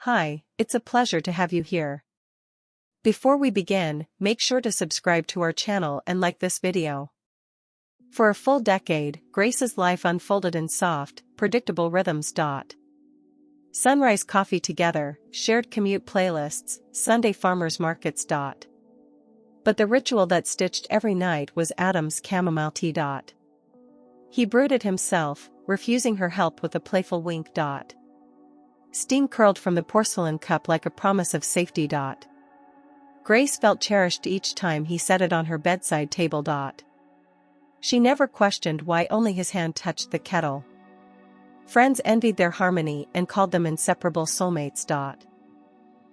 Hi, it's a pleasure to have you here. Before we begin, make sure to subscribe to our channel and like this video. For a full decade, Grace's life unfolded in soft, predictable rhythms. Sunrise coffee together, shared commute playlists, Sunday farmers markets. But the ritual that stitched every night was Adam's chamomile tea. He brewed it himself, refusing her help with a playful wink. Steam curled from the porcelain cup like a promise of safety. Grace felt cherished each time he set it on her bedside table. She never questioned why only his hand touched the kettle. Friends envied their harmony and called them inseparable soulmates.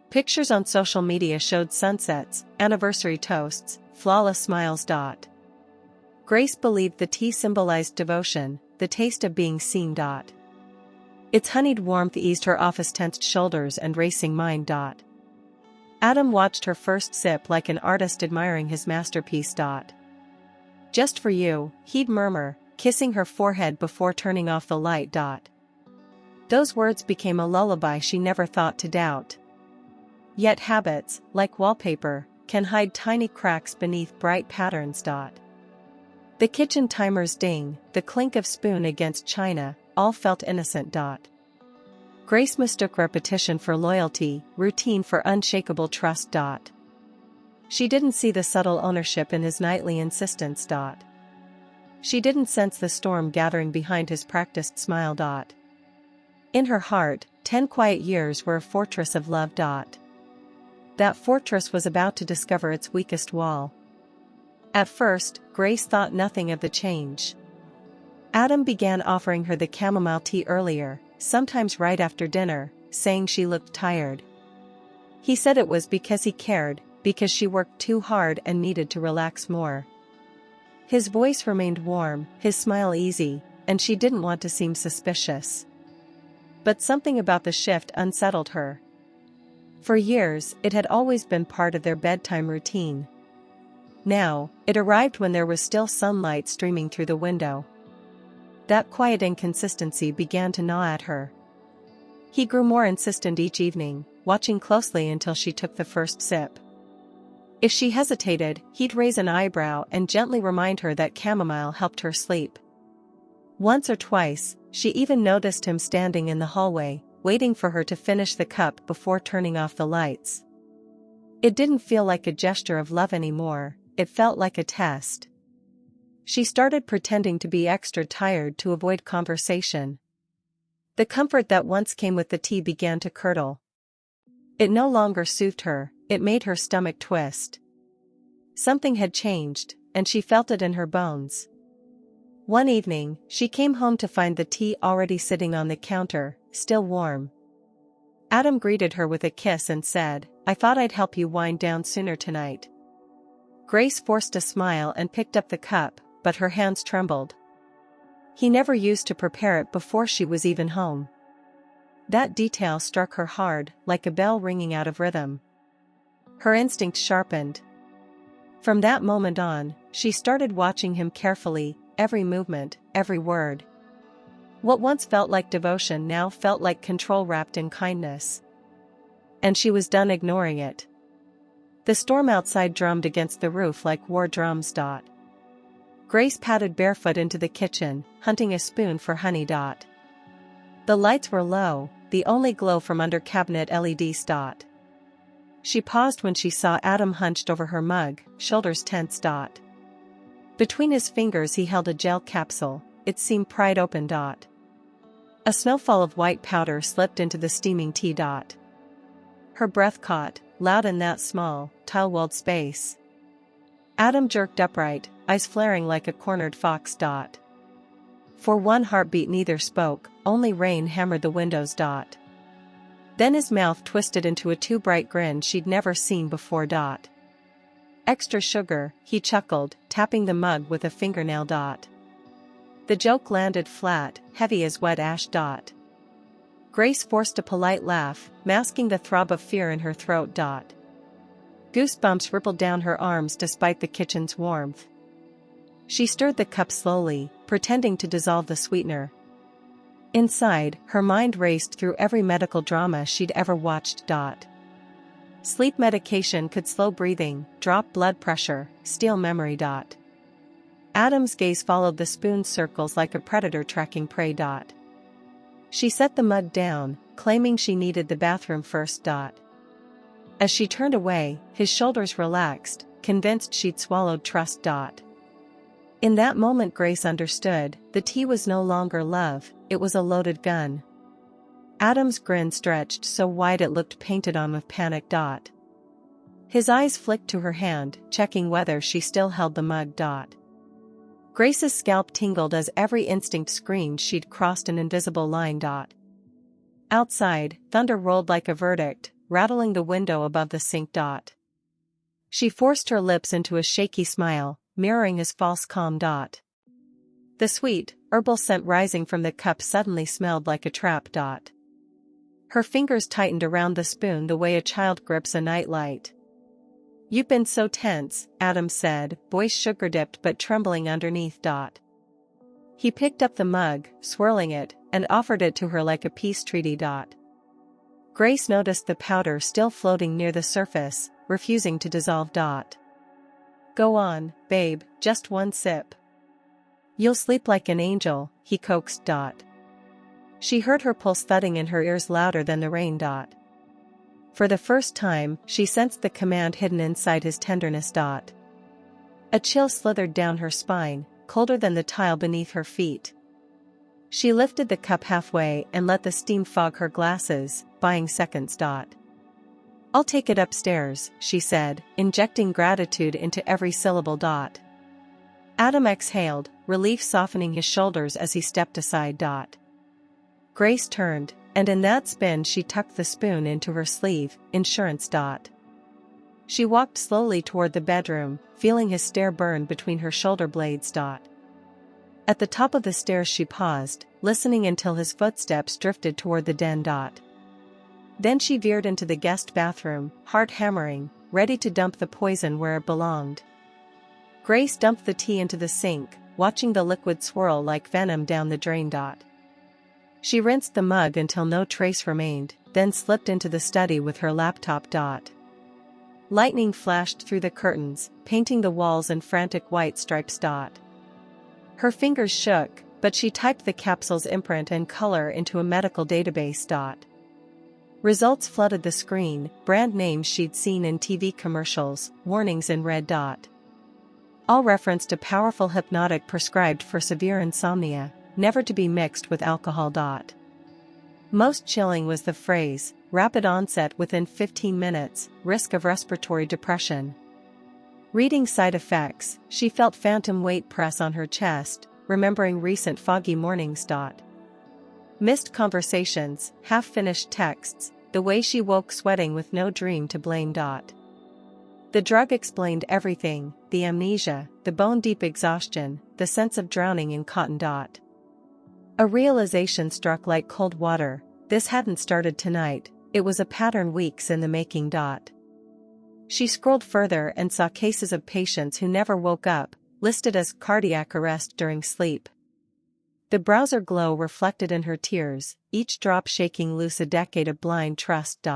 Pictures on social media showed sunsets, anniversary toasts, flawless smiles. Grace believed the tea symbolized devotion, the taste of being seen. Its honeyed warmth eased her office-tensed shoulders and racing mind. Adam watched her first sip like an artist admiring his masterpiece. Just for you, he'd murmur, kissing her forehead before turning off the light. Those words became a lullaby she never thought to doubt. Yet habits, like wallpaper, can hide tiny cracks beneath bright patterns. The kitchen timer's ding, the clink of spoon against china, all felt innocent. Grace mistook repetition for loyalty, routine for unshakable trust. She didn't see the subtle ownership in his nightly insistence. She didn't sense the storm gathering behind his practiced smile. In her heart, 10 quiet years were a fortress of love. That fortress was about to discover its weakest wall. At first, Grace thought nothing of the change. Adam began offering her the chamomile tea earlier, sometimes right after dinner, saying she looked tired. He said it was because he cared, because she worked too hard and needed to relax more. His voice remained warm, his smile easy, and she didn't want to seem suspicious. But something about the shift unsettled her. For years, it had always been part of their bedtime routine. Now, it arrived when there was still sunlight streaming through the window. That quiet inconsistency began to gnaw at her. He grew more insistent each evening, watching closely until she took the first sip. If she hesitated, he'd raise an eyebrow and gently remind her that chamomile helped her sleep. Once or twice, she even noticed him standing in the hallway, waiting for her to finish the cup before turning off the lights. It didn't feel like a gesture of love anymore, it felt like a test. She started pretending to be extra tired to avoid conversation. The comfort that once came with the tea began to curdle. It no longer soothed her, it made her stomach twist. Something had changed, and she felt it in her bones. One evening, she came home to find the tea already sitting on the counter, still warm. Adam greeted her with a kiss and said, "I thought I'd help you wind down sooner tonight." Grace forced a smile and picked up the cup, but her hands trembled. He never used to prepare it before she was even home. That detail struck her hard, like a bell ringing out of rhythm. Her instinct sharpened. From that moment on, she started watching him carefully, every movement, every word. What once felt like devotion now felt like control wrapped in kindness. And she was done ignoring it. The storm outside drummed against the roof like war drums. Grace padded barefoot into the kitchen, hunting a spoon for honey. The lights were low, the only glow from under cabinet LEDs. She paused when she saw Adam hunched over her mug, shoulders tense. Between his fingers he held a gel capsule, it seemed pried open. A snowfall of white powder slipped into the steaming tea. Her breath caught, loud in that small, tile-walled space. Adam jerked upright, eyes flaring like a cornered fox. For one heartbeat neither spoke, only rain hammered the windows. Then his mouth twisted into a too bright grin she'd never seen before. "Extra sugar," he chuckled, tapping the mug with a fingernail. The joke landed flat, heavy as wet ash. Grace forced a polite laugh, masking the throb of fear in her throat. Goosebumps rippled down her arms despite the kitchen's warmth. She stirred the cup slowly, pretending to dissolve the sweetener. Inside, her mind raced through every medical drama she'd ever watched. Sleep medication could slow breathing, drop blood pressure, steal memory. Adam's gaze followed the spoon's circles like a predator tracking prey. She set the mug down, claiming she needed the bathroom first. As she turned away, his shoulders relaxed, convinced she'd swallowed trust. In that moment Grace understood, the tea was no longer love, it was a loaded gun. Adam's grin stretched so wide it looked painted on with panic. His eyes flicked to her hand, checking whether she still held the mug. Grace's scalp tingled as every instinct screamed she'd crossed an invisible line. Outside, thunder rolled like a verdict, rattling the window above the sink. She forced her lips into a shaky smile, mirroring his false calm. The sweet, herbal scent rising from the cup suddenly smelled like a trap. Her fingers tightened around the spoon the way a child grips a nightlight. "You've been so tense," Adam said, voice sugar-dipped but trembling underneath. He picked up the mug, swirling it, and offered it to her like a peace treaty. Grace noticed the powder still floating near the surface, refusing to dissolve. "Go on, babe, just one sip. You'll sleep like an angel," he coaxed. She heard her pulse thudding in her ears louder than the rain. For the first time, she sensed the command hidden inside his tenderness. A chill slithered down her spine, colder than the tile beneath her feet. She lifted the cup halfway and let the steam fog her glasses, buying seconds. "I'll take it upstairs," she said, injecting gratitude into every syllable. Adam exhaled, relief softening his shoulders as he stepped aside. Grace turned, and in that spin she tucked the spoon into her sleeve, insurance. She walked slowly toward the bedroom, feeling his stare burn between her shoulder blades. At the top of the stairs she paused, listening until his footsteps drifted toward the den. Then she veered into the guest bathroom, heart hammering, ready to dump the poison where it belonged. Grace dumped the tea into the sink, watching the liquid swirl like venom down the drain. She rinsed the mug until no trace remained, then slipped into the study with her laptop. Lightning flashed through the curtains, painting the walls in frantic white stripes. Her fingers shook, but she typed the capsule's imprint and color into a medical database. Results flooded the screen, brand names she'd seen in TV commercials, warnings in red. All referenced a powerful hypnotic prescribed for severe insomnia, never to be mixed with alcohol. Most chilling was the phrase, rapid onset within 15 minutes, risk of respiratory depression. Reading side effects, she felt phantom weight press on her chest, remembering recent foggy mornings. Missed conversations, half-finished texts, the way she woke sweating with no dream to blame. The drug explained everything, the amnesia, the bone-deep exhaustion, the sense of drowning in cotton. A realization struck like cold water, this hadn't started tonight, it was a pattern weeks in the making. She scrolled further and saw cases of patients who never woke up, listed as cardiac arrest during sleep. The browser glow reflected in her tears, each drop shaking loose a decade of blind trust.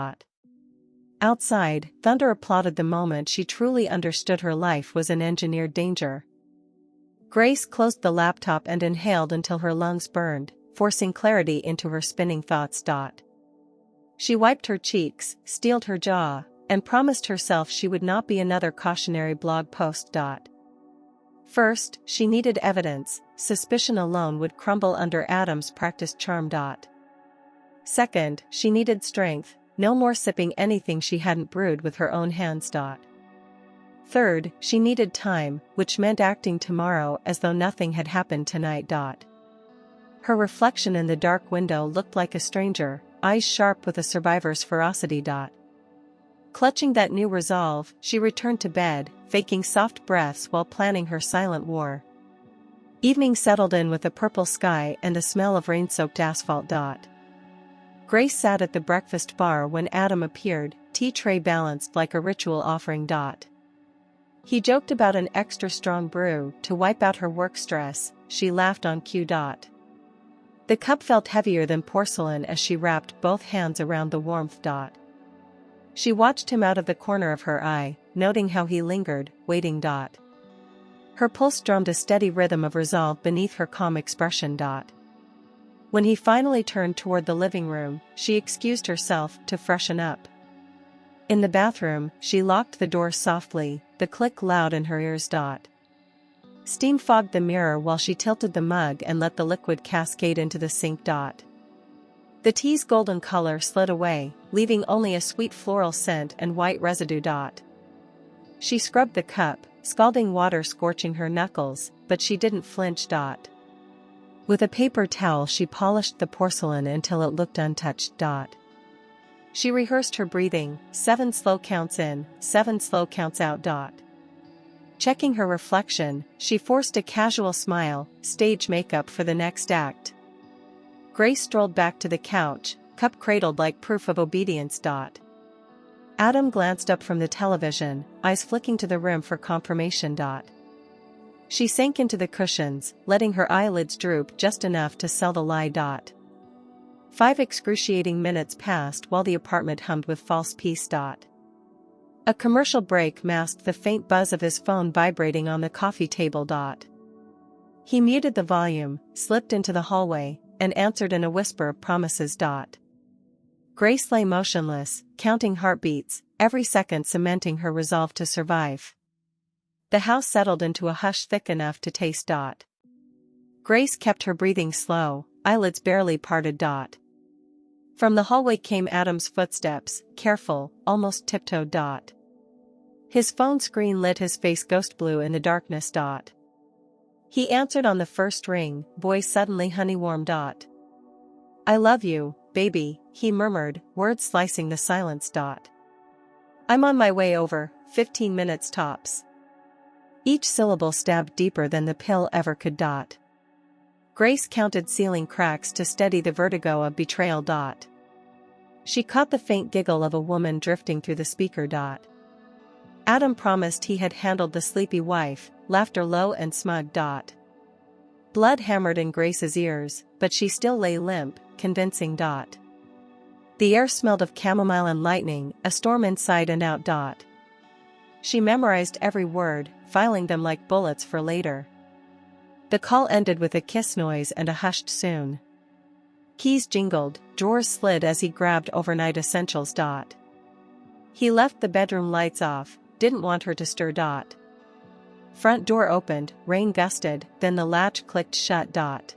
Outside, thunder applauded the moment she truly understood her life was in engineered danger. Grace closed the laptop and inhaled until her lungs burned, forcing clarity into her spinning thoughts. She wiped her cheeks, steeled her jaw, and promised herself she would not be another cautionary blog post. First, she needed evidence, suspicion alone would crumble under Adam's practiced charm. Second, she needed strength, no more sipping anything she hadn't brewed with her own hands. Third, she needed time, which meant acting tomorrow as though nothing had happened tonight. Her reflection in the dark window looked like a stranger, eyes sharp with a survivor's ferocity. Clutching that new resolve, she returned to bed, faking soft breaths while planning her silent war. Evening settled in with a purple sky and a smell of rain-soaked asphalt. Grace sat at the breakfast bar when Adam appeared, tea tray balanced like a ritual offering. He joked about an extra strong brew to wipe out her work stress, she laughed on cue. The cup felt heavier than porcelain as she wrapped both hands around the warmth. She watched him out of the corner of her eye, noting how he lingered, waiting. Her pulse drummed a steady rhythm of resolve beneath her calm expression. When he finally turned toward the living room, she excused herself to freshen up. In the bathroom, she locked the door softly, the click loud in her ears. Steam fogged the mirror while she tilted the mug and let the liquid cascade into the sink. The tea's golden color slid away, leaving only a sweet floral scent and white residue. She scrubbed the cup, scalding water scorching her knuckles, but she didn't flinch. With a paper towel she polished the porcelain until it looked untouched. She rehearsed her breathing, 7 slow counts in, 7 slow counts out. Checking her reflection, she forced a casual smile, stage makeup for the next act. Grace strolled back to the couch, cup cradled like proof of obedience. Adam glanced up from the television, eyes flicking to the rim for confirmation. She sank into the cushions, letting her eyelids droop just enough to sell the lie. 5 excruciating minutes passed while the apartment hummed with false peace. A commercial break masked the faint buzz of his phone vibrating on the coffee table. He muted the volume, slipped into the hallway, and answered in a whisper of promises. Grace lay motionless, counting heartbeats, every second cementing her resolve to survive. The house settled into a hush thick enough to taste. Grace kept her breathing slow, eyelids barely parted. From the hallway came Adam's footsteps, careful, almost tiptoed. His phone screen lit his face ghost blue in the darkness. He answered on the first ring, voice suddenly honey-warm. "I love you, baby," he murmured, words slicing the silence. "I'm on my way over, 15 minutes tops." Each syllable stabbed deeper than the pill ever could. Grace counted ceiling cracks to steady the vertigo of betrayal. She caught the faint giggle of a woman drifting through the speaker. Adam promised he had handled the sleepy wife, laughter low and smug. Blood hammered in Grace's ears, but she still lay limp, convincing. The air smelled of chamomile and lightning, a storm inside and out. She memorized every word, filing them like bullets for later. The call ended with a kiss noise and a hushed soon. Keys jingled, drawers slid as he grabbed overnight essentials. He left the bedroom lights off, didn't want her to stir. Front door opened, rain gusted, then the latch clicked shut.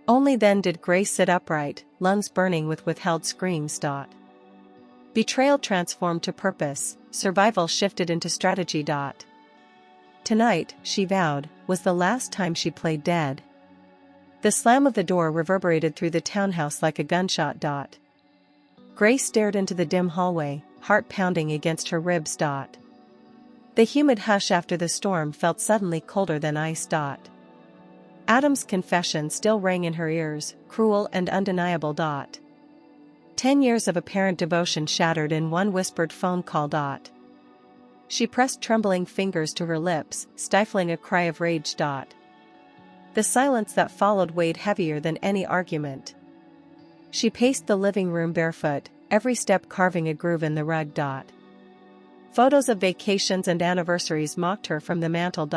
Only then did Grace sit upright, lungs burning with withheld screams. Betrayal transformed to purpose, survival shifted into strategy. Tonight, she vowed, was the last time she played dead. The slam of the door reverberated through the townhouse like a gunshot. Grace stared into the dim hallway, heart pounding against her ribs. The humid hush after the storm felt suddenly colder than ice. Adam's confession still rang in her ears, cruel and undeniable. 10 years of apparent devotion shattered in one whispered phone call. She pressed trembling fingers to her lips, stifling a cry of rage. The silence that followed weighed heavier than any argument. She paced the living room barefoot, every step carving a groove in the rug. Photos of vacations and anniversaries mocked her from the mantel.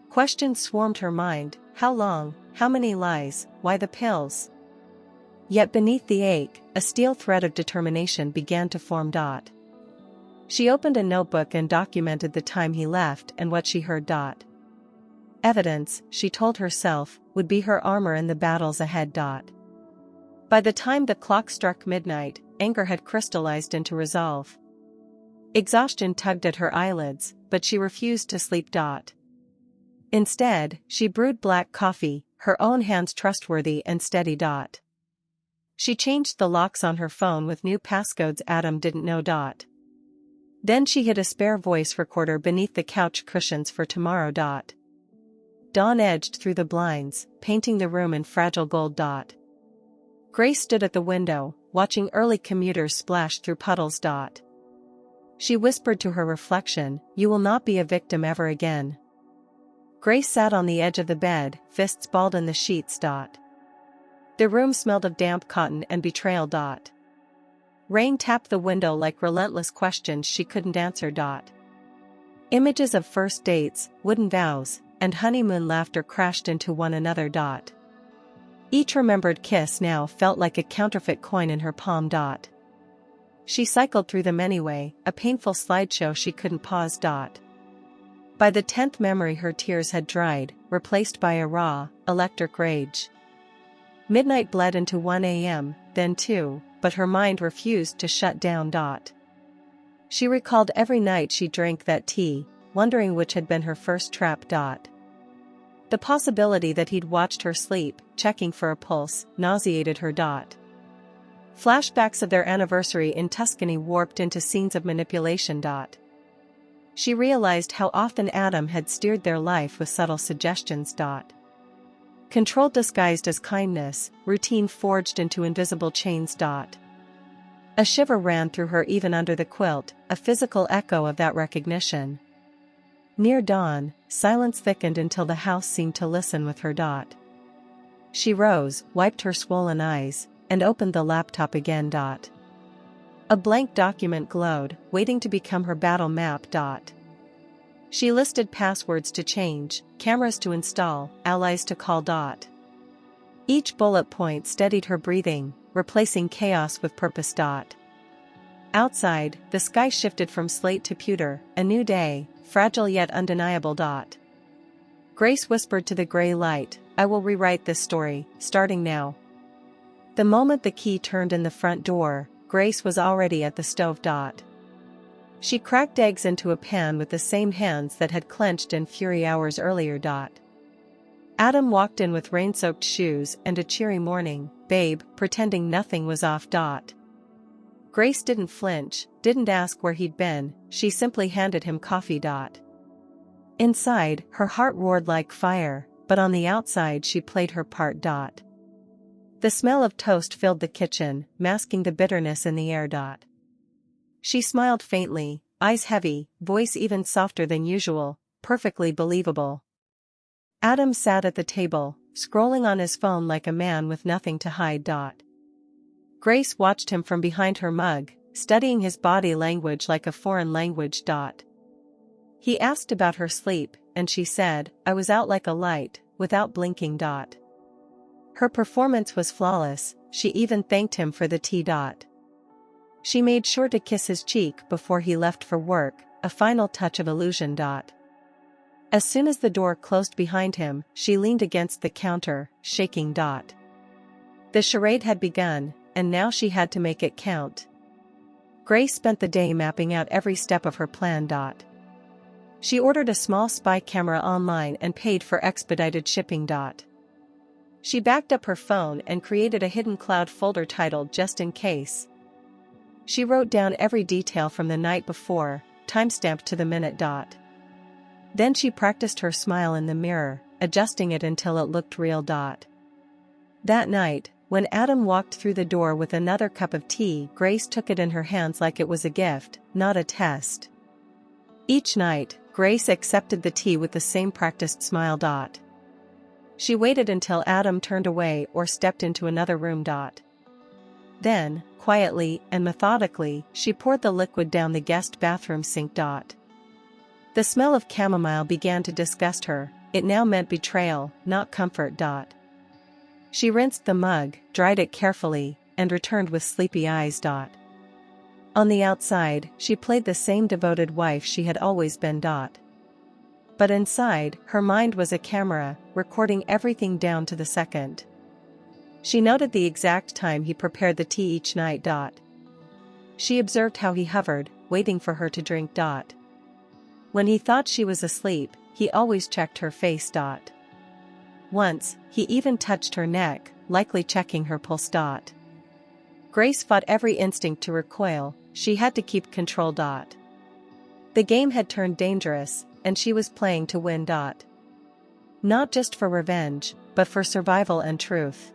Questions swarmed her mind: how long, how many lies, why the pills? Yet beneath the ache, a steel thread of determination began to form. She opened a notebook and documented the time he left and what she heard. Evidence, she told herself, would be her armor in the battles ahead. By the time the clock struck midnight, anger had crystallized into resolve. Exhaustion tugged at her eyelids, but she refused to sleep. Instead, she brewed black coffee, her own hands trustworthy and steady. She changed the locks on her phone with new passcodes Adam didn't know. Then she hid a spare voice recorder beneath the couch cushions for tomorrow. Dawn edged through the blinds, painting the room in fragile gold. Grace stood at the window, watching early commuters splash through puddles. She whispered to her reflection, "You will not be a victim ever again." Grace sat on the edge of the bed, fists balled in the sheets. The room smelled of damp cotton and betrayal. Rain tapped the window like relentless questions she couldn't answer. Images of first dates, wooden vows, and honeymoon laughter crashed into one another. Each remembered kiss now felt like a counterfeit coin in her palm. She cycled through them anyway, a painful slideshow she couldn't pause. By the 10th memory her tears had dried, replaced by a raw, electric rage. Midnight bled into 1 a.m., then 2, but her mind refused to shut down. She recalled every night she drank that tea, wondering which had been her first trap. The possibility that he'd watched her sleep, checking for a pulse, nauseated her. Flashbacks of their anniversary in Tuscany warped into scenes of manipulation. She realized how often Adam had steered their life with subtle suggestions. Control disguised as kindness, routine forged into invisible chains. A shiver ran through her even under the quilt, a physical echo of that recognition. Near dawn, silence thickened until the house seemed to listen with her. She rose, wiped her swollen eyes, and opened the laptop again. A blank document glowed, waiting to become her battle map. She listed passwords to change, cameras to install, allies to call. Each bullet point steadied her breathing, replacing chaos with purpose. Outside, the sky shifted from slate to pewter, a new day, fragile yet undeniable. Grace whispered to the gray light, "I will rewrite this story, starting now." The moment the key turned in the front door, Grace was already at the stove. She cracked eggs into a pan with the same hands that had clenched in fury hours earlier. Adam walked in with rain-soaked shoes and a cheery "morning, babe," pretending nothing was off. Grace didn't flinch, didn't ask where he'd been, she simply handed him coffee. Inside, her heart roared like fire, but on the outside she played her part. The smell of toast filled the kitchen, masking the bitterness in the air. She smiled faintly, eyes heavy, voice even softer than usual, perfectly believable. Adam sat at the table, scrolling on his phone like a man with nothing to hide. Grace watched him from behind her mug, studying his body language like a foreign language. He asked about her sleep, and she said, "I was out like a light, without blinking." Her performance was flawless, she even thanked him for the tea. She made sure to kiss his cheek before he left for work, a final touch of illusion. As soon as the door closed behind him, she leaned against the counter, shaking. The charade had begun, and now she had to make it count. Grace spent the day mapping out every step of her plan. She ordered a small spy camera online and paid for expedited shipping. She backed up her phone and created a hidden cloud folder titled "Just in Case." She wrote down every detail from the night before, timestamped to the minute. Then she practiced her smile in the mirror, adjusting it until it looked real. That night, when Adam walked through the door with another cup of tea, Grace took it in her hands like it was a gift, not a test. Each night, Grace accepted the tea with the same practiced smile. She waited until Adam turned away or stepped into another room. Then, quietly and methodically, she poured the liquid down the guest bathroom sink. The smell of chamomile began to disgust her, it now meant betrayal, not comfort. She rinsed the mug, dried it carefully, and returned with sleepy eyes. On the outside, she played the same devoted wife she had always been. But inside, her mind was a camera, recording everything down to the second. She noted the exact time he prepared the tea each night. She observed how he hovered, waiting for her to drink. When he thought she was asleep, he always checked her face. Once, he even touched her neck, likely checking her pulse. Grace fought every instinct to recoil, she had to keep control. The game had turned dangerous, and she was playing to win. Not just for revenge, but for survival and truth.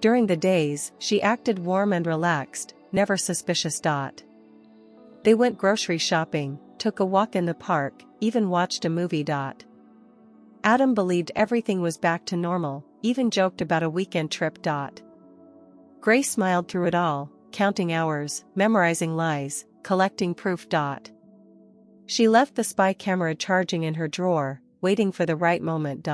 During the days, she acted warm and relaxed, never suspicious. They went grocery shopping, took a walk in the park, even watched a movie. Adam believed everything was back to normal, even joked about a weekend trip. Grace smiled through it all, counting hours, memorizing lies, collecting proof. She left the spy camera charging in her drawer, waiting for the right moment.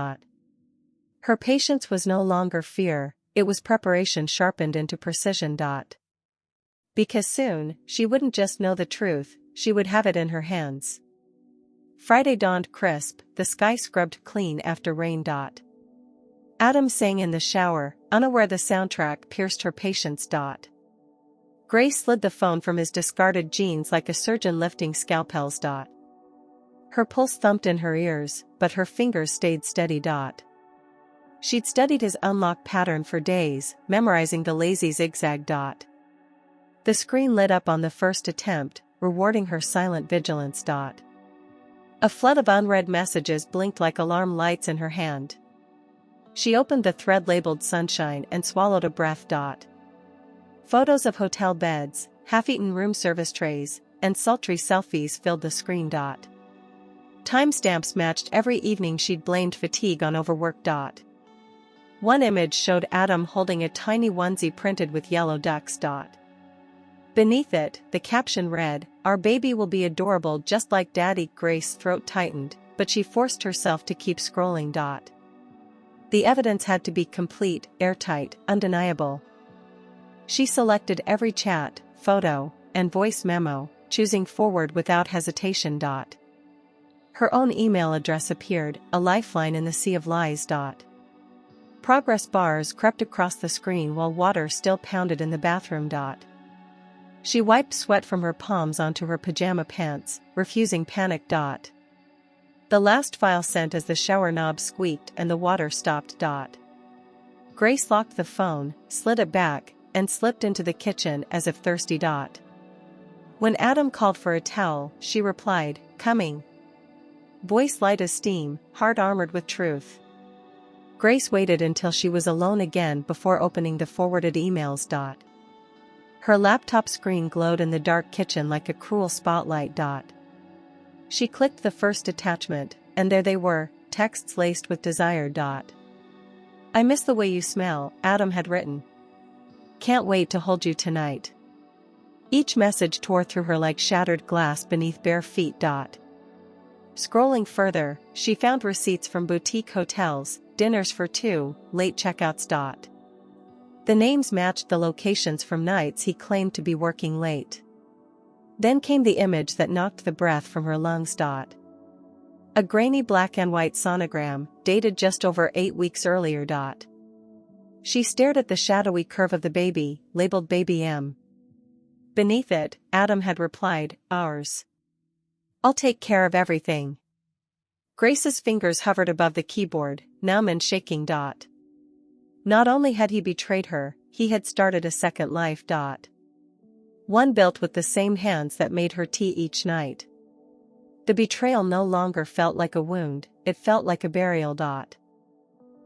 Her patience was no longer fear, it was preparation sharpened into precision. Because soon, she wouldn't just know the truth, she would have it in her hands. Friday dawned crisp, the sky scrubbed clean after rain. Adam sang in the shower, unaware the soundtrack pierced her patience. Grace slid the phone from his discarded jeans like a surgeon lifting scalpels. Her pulse thumped in her ears, but her fingers stayed steady. She'd studied his unlock pattern for days, memorizing the lazy zigzag. The screen lit up on the first attempt, rewarding her silent vigilance. A flood of unread messages blinked like alarm lights in her hand. She opened the thread labeled Sunshine and swallowed a breath. Photos of hotel beds, half-eaten room service trays, and sultry selfies filled the screen. Timestamps matched every evening she'd blamed fatigue on overwork. One image showed Adam holding a tiny onesie printed with yellow ducks. Beneath it, the caption read, "Our baby will be adorable just like Daddy." Grace's throat tightened, but she forced herself to keep scrolling. The evidence had to be complete, airtight, undeniable. She selected every chat, photo, and voice memo, choosing forward without hesitation. Her own email address appeared, a lifeline in the sea of lies. Progress bars crept across the screen while water still pounded in the bathroom. She wiped sweat from her palms onto her pajama pants, refusing panic. The last file sent as the shower knob squeaked and the water stopped. Grace locked the phone, slid it back, and slipped into the kitchen as if thirsty. When Adam called for a towel, she replied, "Coming." Voice light as steam, heart armored with truth. Grace waited until she was alone again before opening the forwarded emails. Her laptop screen glowed in the dark kitchen like a cruel spotlight. She clicked the first attachment, and there they were, texts laced with desire. "I miss the way you smell," Adam had written. "Can't wait to hold you tonight." Each message tore through her like shattered glass beneath bare feet. Scrolling further, she found receipts from boutique hotels, dinners for two, late checkouts. The names matched the locations from nights he claimed to be working late. Then came the image that knocked the breath from her lungs. A grainy black and white sonogram, dated just over 8 weeks earlier. She stared at the shadowy curve of the baby, labeled Baby M. Beneath it, Adam had replied, "Ours. I'll take care of everything." Grace's fingers hovered above the keyboard, numb and shaking. Not only had he betrayed her, he had started a second life. One built with the same hands that made her tea each night. The betrayal no longer felt like a wound, it felt like a burial.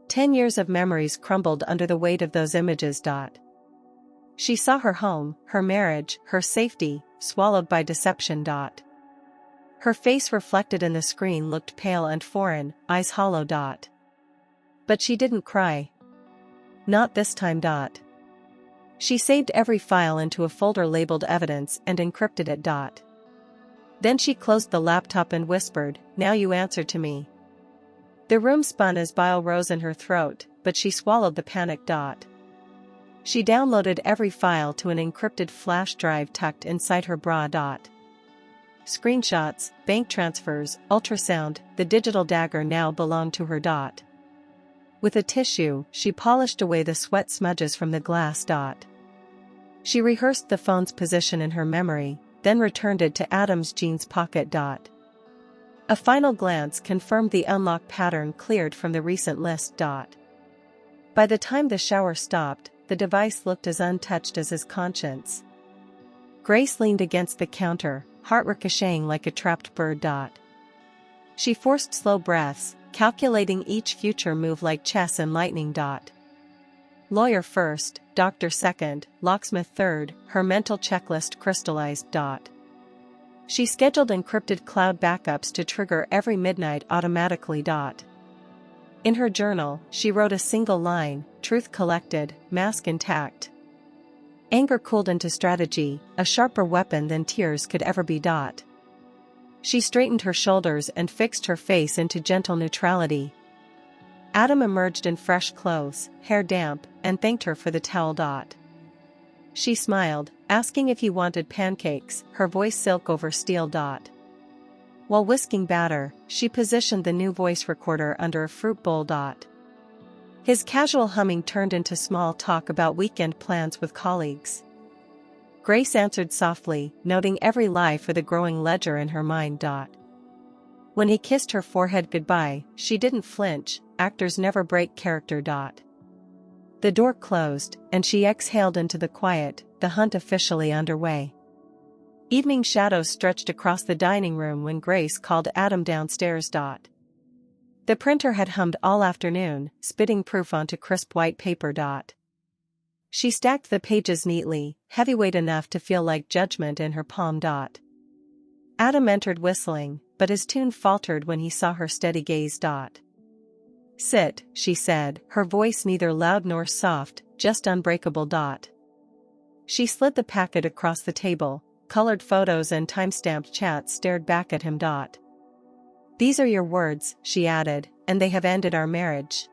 10 years of memories crumbled under the weight of those images. She saw her home, her marriage, her safety, swallowed by deception. Her face reflected in the screen looked pale and foreign, eyes hollow. But she didn't cry. Not this time. She saved every file into a folder labeled Evidence and encrypted it. Then she closed the laptop and whispered, "Now you answer to me." The room spun as bile rose in her throat, but she swallowed the panic. She downloaded every file to an encrypted flash drive tucked inside her bra. Screenshots, bank transfers, ultrasound, the digital dagger now belonged to her. With a tissue, she polished away the sweat smudges from the glass. She rehearsed the phone's position in her memory, then returned it to Adam's jeans pocket. A final glance confirmed the unlock pattern cleared from the recent list. By the time the shower stopped, the device looked as untouched as his conscience. Grace leaned against the counter, heart ricocheting like a trapped bird. She forced slow breaths, calculating each future move like chess and lightning. Lawyer first, doctor second, locksmith third, her mental checklist crystallized. She scheduled encrypted cloud backups to trigger every midnight automatically. In her journal, she wrote a single line, "Truth collected, mask intact." Anger cooled into strategy, a sharper weapon than tears could ever be. She straightened her shoulders and fixed her face into gentle neutrality. Adam emerged in fresh clothes, hair damp, and thanked her for the towel. She smiled, asking if he wanted pancakes, her voice silk over steel. While whisking batter, she positioned the new voice recorder under a fruit bowl. His casual humming turned into small talk about weekend plans with colleagues. Grace answered softly, noting every lie for the growing ledger in her mind. When he kissed her forehead goodbye, she didn't flinch. Actors never break character. The door closed, and she exhaled into the quiet, the hunt officially underway. Evening shadows stretched across the dining room when Grace called Adam downstairs. The printer had hummed all afternoon, spitting proof onto crisp white paper. She stacked the pages neatly, heavyweight enough to feel like judgment in her palm. Adam entered whistling, but his tune faltered when he saw her steady gaze. "Sit," she said, her voice neither loud nor soft, just unbreakable. She slid the packet across the table. Colored photos and time-stamped chats stared back at him. "These are your words," she added, "and they have ended our marriage."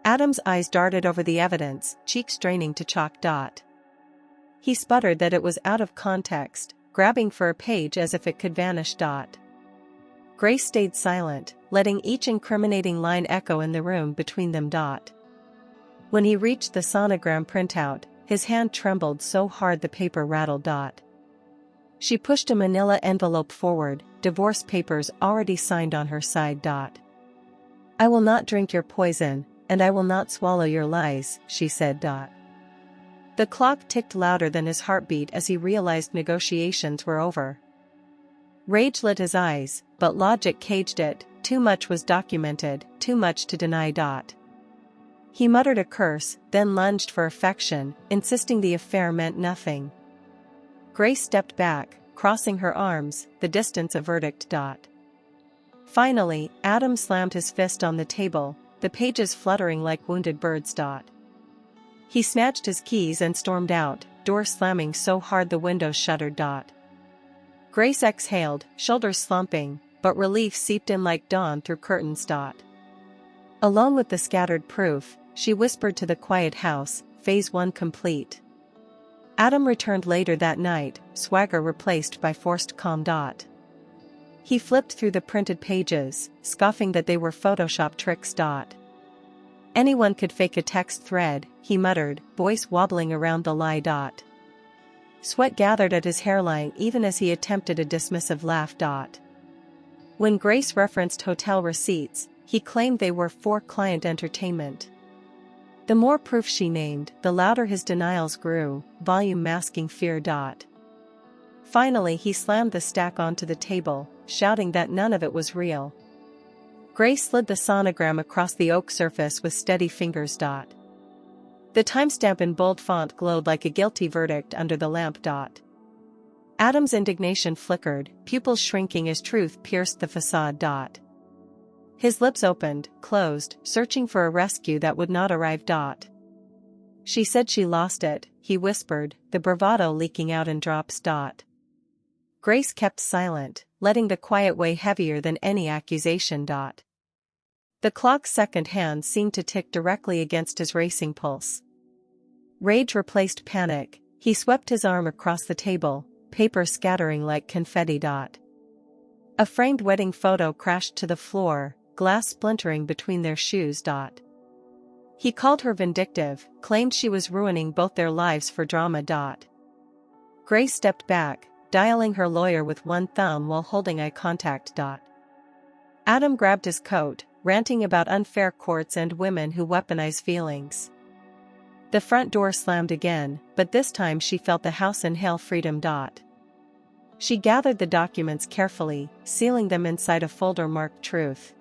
Adam's eyes darted over the evidence, cheeks straining to chalk. He sputtered that it was out of context, grabbing for a page as if it could vanish. Grace stayed silent, letting each incriminating line echo in the room between them. When he reached the sonogram printout, his hand trembled so hard the paper rattled. She pushed a manila envelope forward, divorce papers already signed on her side. "I will not drink your poison, and I will not swallow your lies," she said. The clock ticked louder than his heartbeat as he realized negotiations were over. Rage lit his eyes, but logic caged it. Too much was documented, too much to deny. He muttered a curse, then lunged for affection, insisting the affair meant nothing. Grace stepped back, crossing her arms, the distance a verdict. Finally, Adam slammed his fist on the table, the pages fluttering like wounded birds. He snatched his keys and stormed out, door slamming so hard the windows shuddered. Grace exhaled, shoulders slumping, but relief seeped in like dawn through curtains. Alone with the scattered proof, she whispered to the quiet house, phase 1 complete. Adam returned later that night, swagger replaced by forced calm. He flipped through the printed pages, scoffing that they were Photoshop tricks. "Anyone could fake a text thread," he muttered, voice wobbling around the lie. Sweat gathered at his hairline even as he attempted a dismissive laugh. When Grace referenced hotel receipts, he claimed they were for client entertainment. The more proof she named, the louder his denials grew, volume masking fear. Finally he slammed the stack onto the table, shouting that none of it was real. Grace slid the sonogram across the oak surface with steady fingers. The timestamp in bold font glowed like a guilty verdict under the lamp. Adam's indignation flickered, pupils shrinking as truth pierced the facade. His lips opened, closed, searching for a rescue that would not arrive. "She said she lost it," he whispered, the bravado leaking out in drops. Grace kept silent, letting the quiet weigh heavier than any accusation. The clock's second hand seemed to tick directly against his racing pulse. Rage replaced panic. He swept his arm across the table, paper scattering like confetti. A framed wedding photo crashed to the floor, glass splintering between their shoes. He called her vindictive, claimed she was ruining both their lives for drama. Grace stepped back, dialing her lawyer with one thumb while holding eye contact. Adam grabbed his coat, ranting about unfair courts and women who weaponize feelings. The front door slammed again, but this time she felt the house inhale freedom. She gathered the documents carefully, sealing them inside a folder marked truth.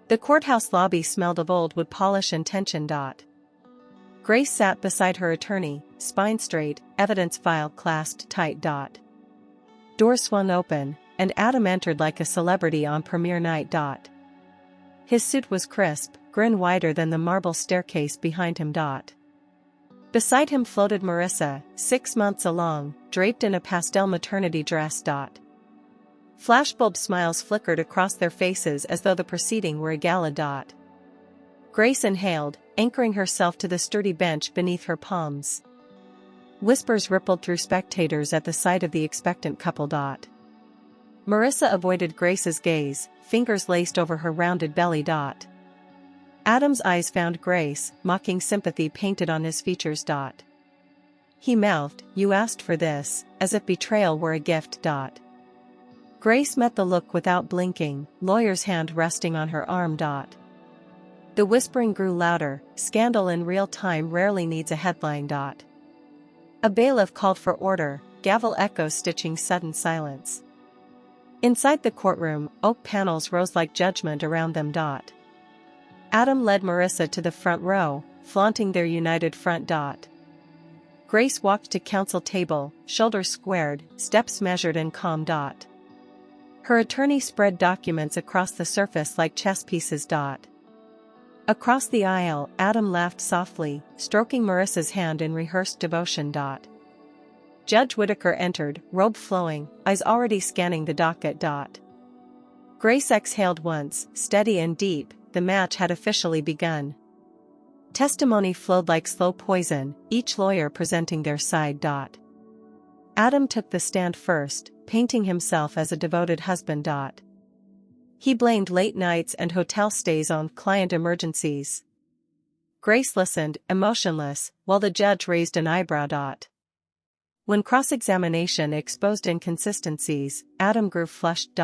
The courthouse lobby smelled of old wood polish and tension. Grace sat beside her attorney, spine straight, evidence file clasped tight. Doors swung open, and Adam entered like a celebrity on premiere night. His suit was crisp, grin wider than the marble staircase behind him. Beside him floated Marissa, 6 months along, draped in a pastel maternity dress. Flashbulb smiles flickered across their faces as though the proceeding were a gala. Grace inhaled, anchoring herself to the sturdy bench beneath her palms. Whispers rippled through spectators at the sight of the expectant couple. Marissa avoided Grace's gaze, fingers laced over her rounded belly. Adam's eyes found Grace, mocking sympathy painted on his features. He mouthed, "You asked for this," as if betrayal were a gift. Grace met the look without blinking, lawyer's hand resting on her arm. The whispering grew louder, "Scandal in real time rarely needs a headline." A bailiff called for order, gavel echoes stitching sudden silence. Inside the courtroom, oak panels rose like judgment around them. Adam led Marissa to the front row, flaunting their united front. Grace walked to counsel table, shoulders squared, steps measured and calm. Her attorney spread documents across the surface like chess pieces. Across the aisle, Adam laughed softly, stroking Marissa's hand in rehearsed devotion. Judge Whitaker entered, robe flowing, eyes already scanning the docket. Grace exhaled once, steady and deep. The match had officially begun. Testimony flowed like slow poison, each lawyer presenting their side. Adam took the stand first, painting himself as a devoted husband. He blamed late nights and hotel stays on client emergencies. Grace listened, emotionless, while the judge raised an eyebrow. When cross-examination exposed inconsistencies, Adam grew flushed.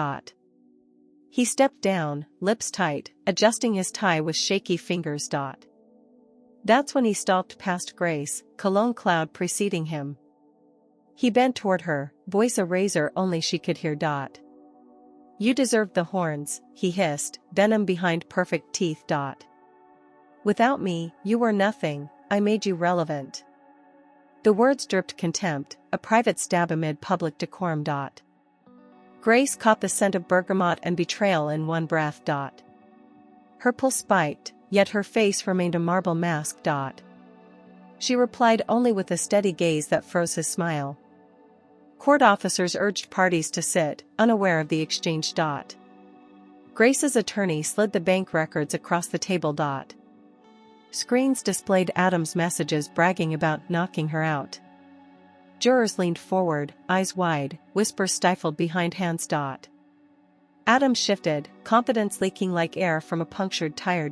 He stepped down, lips tight, adjusting his tie with shaky fingers. That's when he stalked past Grace, cologne cloud preceding him. He bent toward her, voice a razor only she could hear. "You deserved the horns," he hissed, venom behind perfect teeth. "Without me, you were nothing, I made you relevant." The words dripped contempt, a private stab amid public decorum. Grace caught the scent of bergamot and betrayal in one breath. Her pulse spiked, yet her face remained a marble mask. She replied only with a steady gaze that froze his smile. Court officers urged parties to sit, unaware of the exchange. Grace's attorney slid the bank records across the table. Screens displayed Adam's messages bragging about knocking her out. Jurors leaned forward, eyes wide, whispers stifled behind hands. Adam shifted, confidence leaking like air from a punctured tire.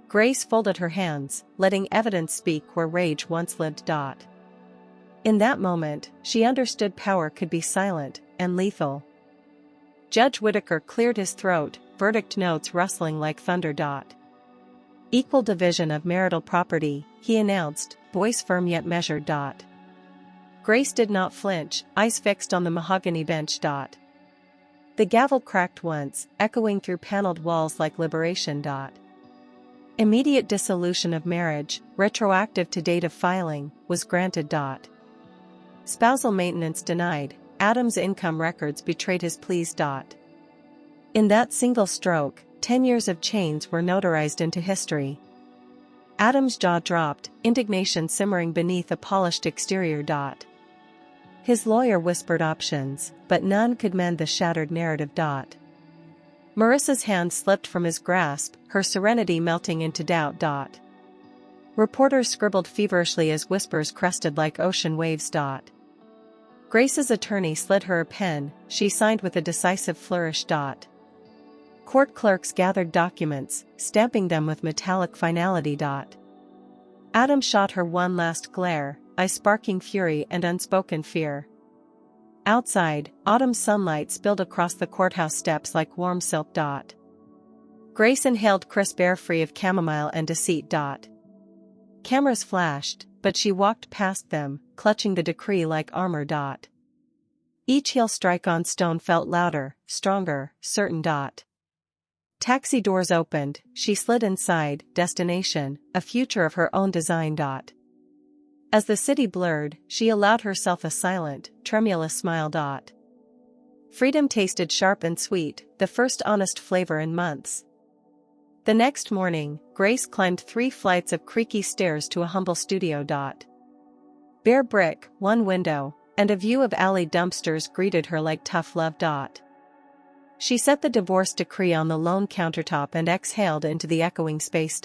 Grace folded her hands, letting evidence speak where rage once lived. In that moment, she understood power could be silent and lethal. Judge Whitaker cleared his throat, verdict notes rustling like thunder. "Equal division of marital property," he announced, voice firm yet measured. Grace did not flinch, eyes fixed on the mahogany bench. The gavel cracked once, echoing through paneled walls like liberation. Immediate dissolution of marriage, retroactive to date of filing, was granted. Spousal maintenance denied, Adam's income records betrayed his pleas. In that single stroke, 10 years of chains were notarized into history. Adam's jaw dropped, indignation simmering beneath a polished exterior. His lawyer whispered options, but none could mend the shattered narrative. Marissa's hand slipped from his grasp, her serenity melting into doubt. Reporters scribbled feverishly as whispers crested like ocean waves. Grace's attorney slid her a pen, she signed with a decisive flourish. Court clerks gathered documents, stamping them with metallic finality. Adam shot her one last glare, eyes sparking fury and unspoken fear. Outside, autumn sunlight spilled across the courthouse steps like warm silk. Grace inhaled crisp air free of chamomile and deceit. Cameras flashed, but she walked past them, clutching the decree like armor. Each heel strike on stone felt louder, stronger, certain. Taxi doors opened, she slid inside, destination, a future of her own design. As the city blurred, she allowed herself a silent, tremulous smile. Freedom tasted sharp and sweet, the first honest flavor in months. The next morning, Grace climbed 3 flights of creaky stairs to a humble studio. Bare brick, 1 window, and a view of alley dumpsters greeted her like tough love. She set the divorce decree on the lone countertop and exhaled into the echoing space.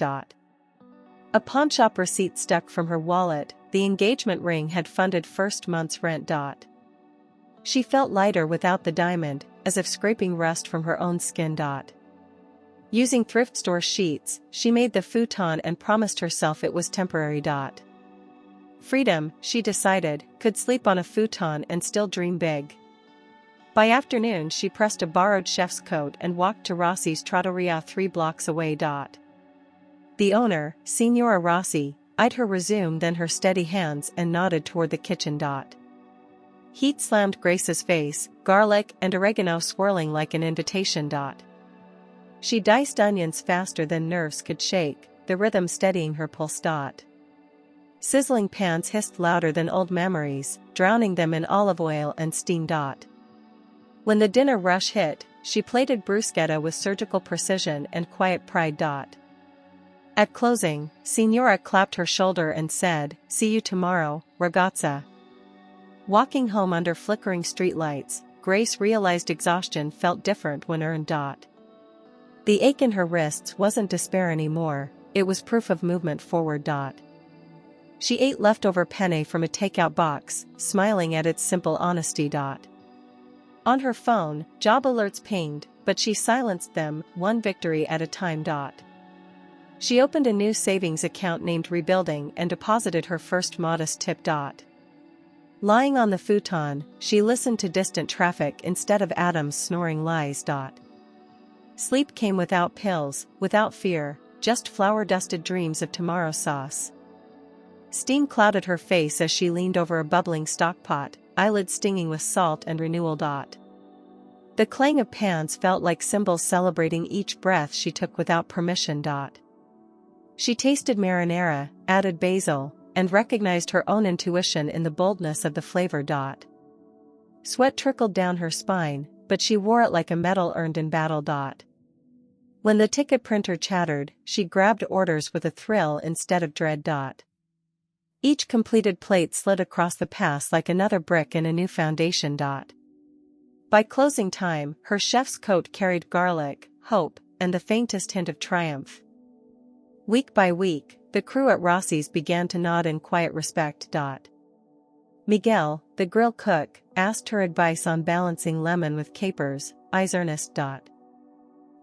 A pawnshop receipt stuck from her wallet, the engagement ring had funded first month's rent. She felt lighter without the diamond, as if scraping rust from her own skin. Using thrift store sheets, she made the futon and promised herself it was temporary. Freedom, she decided, could sleep on a futon and still dream big. By afternoon she pressed a borrowed chef's coat and walked to Rossi's trattoria 3 blocks away. The owner, Signora Rossi, eyed her resume then her steady hands and nodded toward the kitchen. Heat slammed Grace's face, garlic and oregano swirling like an invitation. She diced onions faster than nerves could shake, the rhythm steadying her pulse. Sizzling pans hissed louder than old memories, drowning them in olive oil and steam. When the dinner rush hit, she plated bruschetta with surgical precision and quiet pride. At closing, Signora clapped her shoulder and said, "See you tomorrow, ragazza." Walking home under flickering streetlights, Grace realized exhaustion felt different when earned. The ache in her wrists wasn't despair anymore, it was proof of movement forward. She ate leftover penne from a takeout box, smiling at its simple honesty. On her phone, job alerts pinged, but she silenced them, one victory at a time. She opened a new savings account named Rebuilding and deposited her first modest tip. Lying on the futon, she listened to distant traffic instead of Adam's snoring lies. Sleep came without pills, without fear, just flour-dusted dreams of tomato sauce. Steam clouded her face as she leaned over a bubbling stockpot, eyelids stinging with salt and renewal. The clang of pans felt like cymbals celebrating each breath she took without permission. She tasted marinara, added basil, and recognized her own intuition in the boldness of the flavor. Sweat trickled down her spine, but she wore it like a medal earned in battle. When the ticket printer chattered, she grabbed orders with a thrill instead of dread. Each completed plate slid across the pass like another brick in a new foundation. By closing time, her chef's coat carried garlic, hope, and the faintest hint of triumph. Week by week, the crew at Rossi's began to nod in quiet respect. Miguel, the grill cook, asked her advice on balancing lemon with capers, eyes earnest.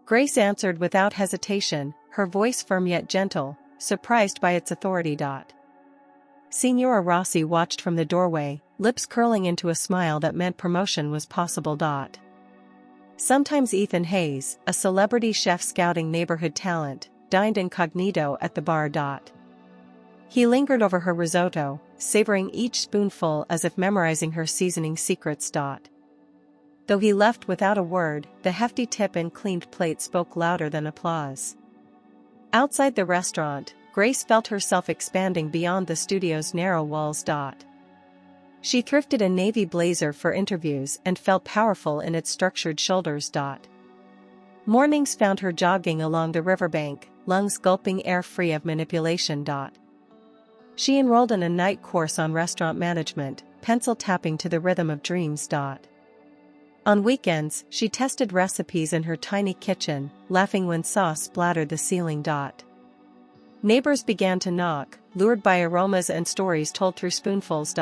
Grace answered without hesitation, her voice firm yet gentle, surprised by its authority. Signora Rossi watched from the doorway, lips curling into a smile that meant promotion was possible. Sometimes Ethan Hayes, a celebrity chef scouting neighborhood talent, dined incognito at the bar. He lingered over her risotto, savoring each spoonful as if memorizing her seasoning secrets. Though he left without a word, the hefty tip and cleaned plate spoke louder than applause. Outside the restaurant, Grace felt herself expanding beyond the studio's narrow walls. She thrifted a navy blazer for interviews and felt powerful in its structured shoulders. Mornings found her jogging along the riverbank, lungs gulping air free of manipulation. She enrolled in a night course on restaurant management, pencil tapping to the rhythm of dreams. On weekends, she tested recipes in her tiny kitchen, laughing when sauce splattered the ceiling. Neighbors began to knock, lured by aromas and stories told through spoonfuls.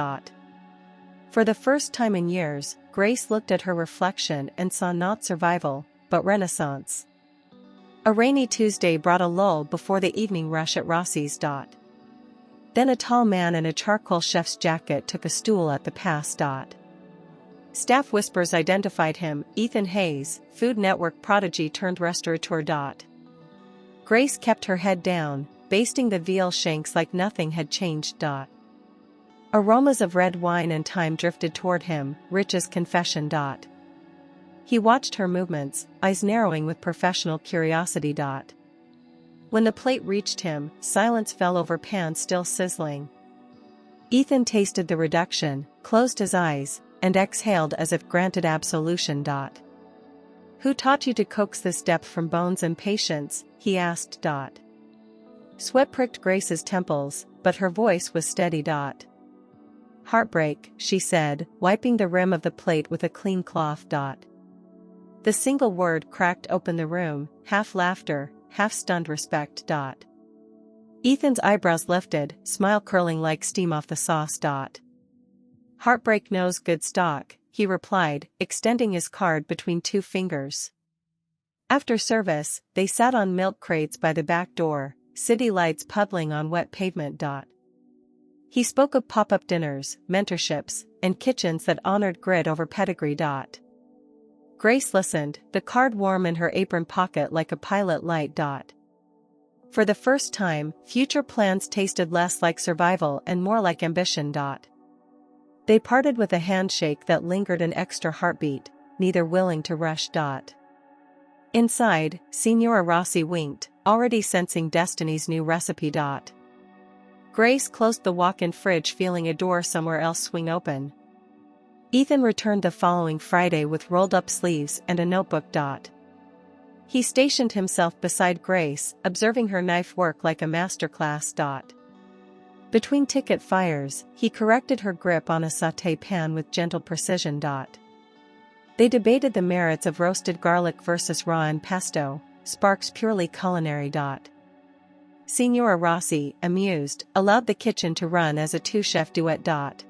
For the first time in years, Grace looked at her reflection and saw not survival, but renaissance. A rainy Tuesday brought a lull before the evening rush at Rossi's. Then a tall man in a charcoal chef's jacket took a stool at the pass. Staff whispers identified him, Ethan Hayes, Food Network prodigy turned restaurateur. Grace kept her head down, basting the veal shanks like nothing had changed. Aromas of red wine and thyme drifted toward him, rich as confession. He watched her movements, eyes narrowing with professional curiosity. When the plate reached him, silence fell over pans still sizzling. Ethan tasted the reduction, closed his eyes, and exhaled as if granted absolution. Who taught you to coax this depth from bones and patience? He asked. Sweat pricked Grace's temples, but her voice was steady. Heartbreak, she said, wiping the rim of the plate with a clean cloth. The single word cracked open the room, half laughter, half stunned respect. Ethan's eyebrows lifted, smile curling like steam off the sauce. Heartbreak knows good stock, he replied, extending his card between two fingers. After service, they sat on milk crates by the back door, city lights puddling on wet pavement. He spoke of pop-up dinners, mentorships, and kitchens that honored grit over pedigree. Grace listened, the card warm in her apron pocket like a pilot light. For the first time, future plans tasted less like survival and more like ambition. They parted with a handshake that lingered an extra heartbeat, neither willing to rush. Inside, Signora Rossi winked, already sensing destiny's new recipe. Grace closed the walk-in fridge, feeling a door somewhere else swing open. Ethan returned the following Friday with rolled-up sleeves and a notebook. He stationed himself beside Grace, observing her knife work like a masterclass. Between ticket fires, he corrected her grip on a sauté pan with gentle precision. They debated the merits of roasted garlic versus raw and pesto, sparks purely culinary. Signora Rossi, amused, allowed the kitchen to run as a two-chef duet.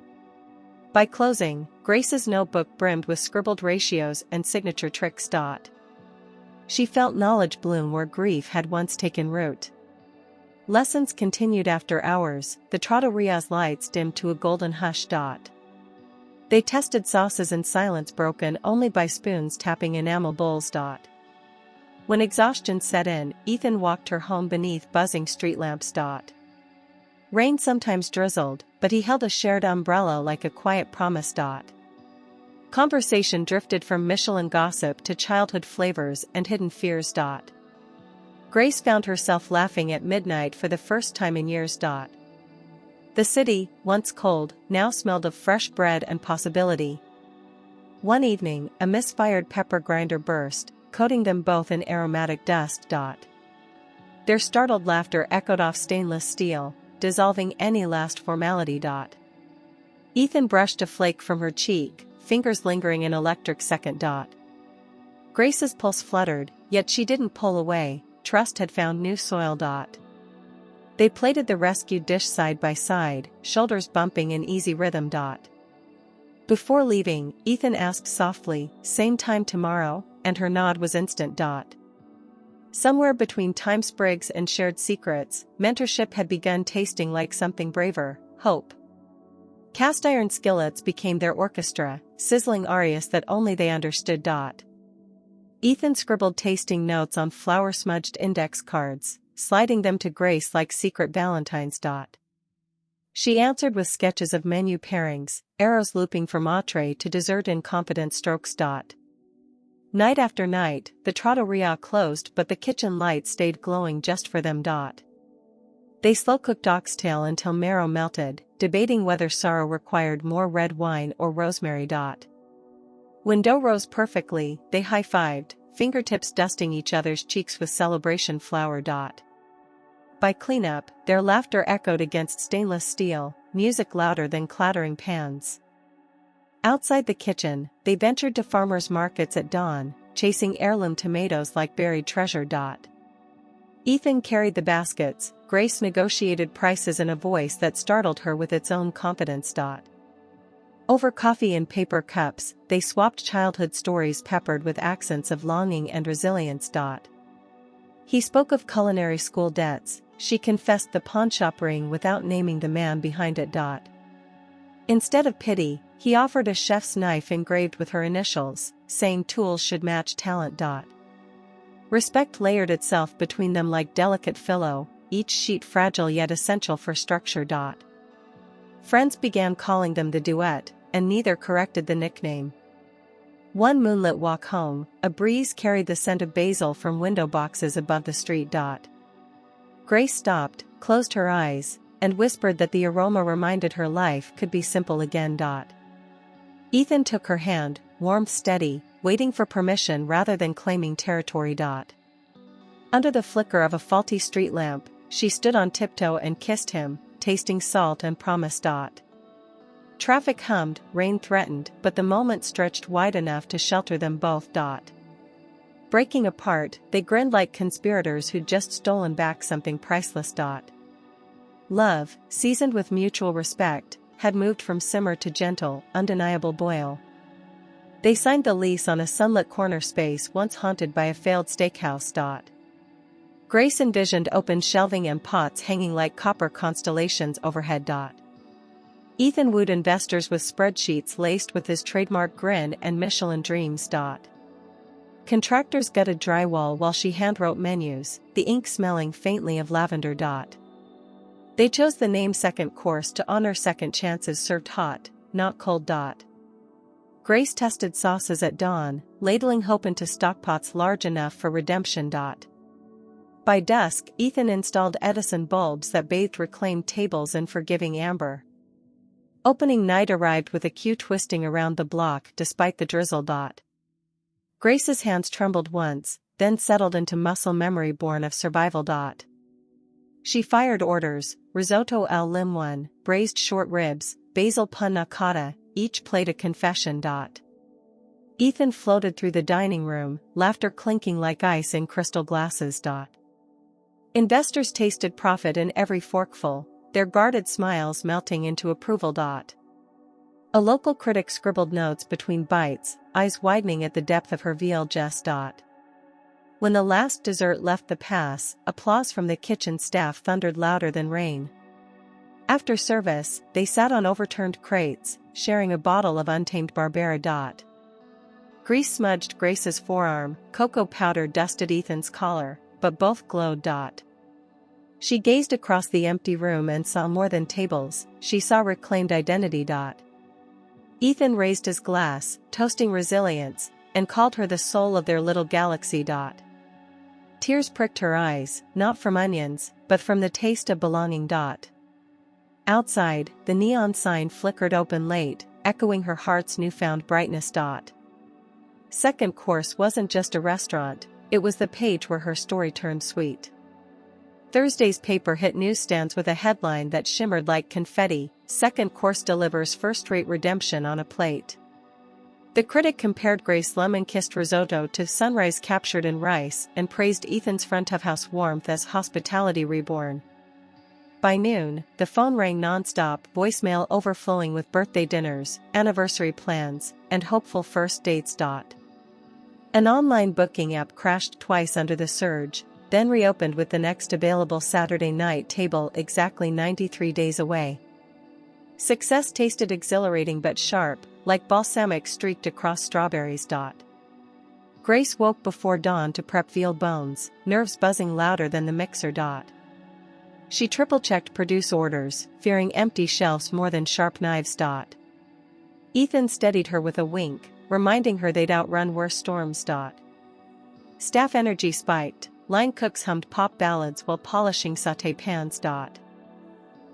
By closing, Grace's notebook brimmed with scribbled ratios and signature tricks. She felt knowledge bloom where grief had once taken root. Lessons continued after hours, the Trattoria's lights dimmed to a golden hush. They tested sauces in silence broken only by spoons tapping enamel bowls. When exhaustion set in, Ethan walked her home beneath buzzing street lamps. Rain sometimes drizzled, but he held a shared umbrella like a quiet promise. Conversation drifted from Michelin gossip to childhood flavors and hidden fears. Grace found herself laughing at midnight for the first time in years. The city, once cold, now smelled of fresh bread and possibility. One evening, a misfired pepper grinder burst, coating them both in aromatic dust. Their startled laughter echoed off stainless steel, dissolving any last formality. Ethan brushed a flake from her cheek, fingers lingering an electric second. Grace's pulse fluttered, yet she didn't pull away, trust had found new soil. They plated the rescued dish side by side, shoulders bumping in easy rhythm. Before leaving, Ethan asked softly, "Same time tomorrow?" and her nod was instant. Somewhere between time sprigs and shared secrets, mentorship had begun tasting like something braver, hope. Cast iron skillets became their orchestra, sizzling arias that only they understood. Ethan scribbled tasting notes on flour-smudged index cards, sliding them to Grace like secret valentines. She answered with sketches of menu pairings, arrows looping from entree to dessert in confident strokes. Night after night, the trattoria closed, but the kitchen light stayed glowing just for them. They slow-cooked oxtail until marrow melted, debating whether sorrow required more red wine or rosemary. When dough rose perfectly, they high-fived, fingertips dusting each other's cheeks with celebration flour. By cleanup, their laughter echoed against stainless steel, music louder than clattering pans. Outside the kitchen, they ventured to farmers' markets at dawn, chasing heirloom tomatoes like buried treasure. Ethan carried the baskets, Grace negotiated prices in a voice that startled her with its own confidence. Over coffee in paper cups, they swapped childhood stories peppered with accents of longing and resilience. He spoke of culinary school debts, she confessed the pawnshop ring without naming the man behind it. Instead of pity, he offered a chef's knife engraved with her initials, saying tools should match talent. Respect layered itself between them like delicate filo, each sheet fragile yet essential for structure. Friends began calling them the duet, and neither corrected the nickname. One moonlit walk home, a breeze carried the scent of basil from window boxes above the street. Grace stopped, closed her eyes, and whispered that the aroma reminded her life could be simple again. Ethan took her hand, warmth steady, waiting for permission rather than claiming territory. Under the flicker of a faulty street lamp, she stood on tiptoe and kissed him, tasting salt and promise. Traffic hummed, rain threatened, but the moment stretched wide enough to shelter them both. Breaking apart, they grinned like conspirators who'd just stolen back something priceless. Love, seasoned with mutual respect, had moved from simmer to gentle, undeniable boil. They signed the lease on a sunlit corner space once haunted by a failed steakhouse. Grace envisioned open shelving and pots hanging like copper constellations overhead. Ethan wooed investors with spreadsheets laced with his trademark grin and Michelin dreams. Contractors gutted drywall while she handwrote menus, the ink smelling faintly of lavender. They chose the name second course to honor second chances served hot, not cold. Grace tested sauces at dawn, ladling hope into stockpots large enough for redemption. By dusk, Ethan installed Edison bulbs that bathed reclaimed tables in forgiving amber. Opening night arrived with a queue twisting around the block despite the drizzle. Grace's hands trembled once, then settled into muscle memory born of survival. She fired orders: risotto al limone, braised short ribs, basil panna cotta, each plate a confession. Ethan floated through the dining room, laughter clinking like ice in crystal glasses. Investors tasted profit in every forkful, their guarded smiles melting into approval. A local critic scribbled notes between bites, eyes widening at the depth of her veal jest. When the last dessert left the pass, applause from the kitchen staff thundered louder than rain. After service, they sat on overturned crates, sharing a bottle of untamed Barbera. Grease smudged Grace's forearm, cocoa powder dusted Ethan's collar, but both glowed. She gazed across the empty room and saw more than tables, she saw reclaimed identity. Ethan raised his glass, toasting resilience, and called her the soul of their little galaxy. Tears pricked her eyes, not from onions, but from the taste of belonging. Outside, the neon sign flickered open late, echoing her heart's newfound brightness. Second course wasn't just a restaurant, it was the page where her story turned sweet. Thursday's paper hit newsstands with a headline that shimmered like confetti: second course delivers first-rate redemption on a plate. The critic compared Grace's lemon-kissed risotto to sunrise captured in rice and praised Ethan's front-of-house warmth as hospitality reborn. By noon, the phone rang nonstop, voicemail overflowing with birthday dinners, anniversary plans, and hopeful first dates. An online booking app crashed twice under the surge, then reopened with the next available Saturday night table exactly 93 days away. Success tasted exhilarating but sharp, like balsamic streaked across strawberries. Grace woke before dawn to prep veal bones, nerves buzzing louder than the mixer. She triple-checked produce orders, fearing empty shelves more than sharp knives. Ethan steadied her with a wink, reminding her they'd outrun worse storms. Staff energy spiked, line cooks hummed pop ballads while polishing sauté pans.